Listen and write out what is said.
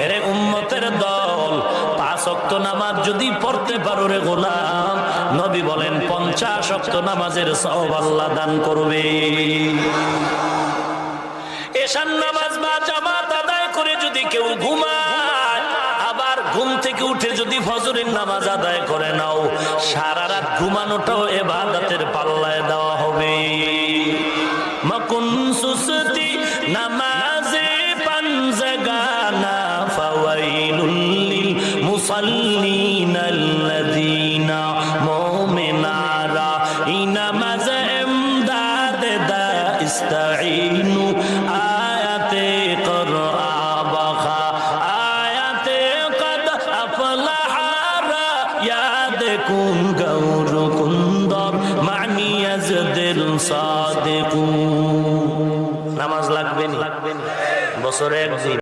এরে উম্মতের দল, 5 ওয়াক্ত নামাজ যদি পড়তে পারো রে গোলাম, নবী বলেন 50 ওয়াক্ত নামাজের সওয়াব আল্লাহ দান করবে। এশার নামাজ বা জামাত আদায় করে যদি কেউ ঘুমায়, আবার ঘুম থেকে উঠে যদি ফজরের নামাজ আদায় করে নাও, সারা রাত ঘুমানোটাও ইবাদতের পাল্লায় দেওয়া হবে। মকুন সুসতি নামাজে পাঞ্জাগানা ফাওয়াইলুল লিল মুসাল্লিন আল্লাযীনা মুমিনারা ইনামাজ ইমদাদ দা ইস্তাঈনু আয়াতে করআ বাখা আয়াতে কদ আফলাহা ইয়াদ কুন গৌর কুন্দর মানি আজদিল সাদিকুন। নামাজ লাগবে নি বছরে একদিন।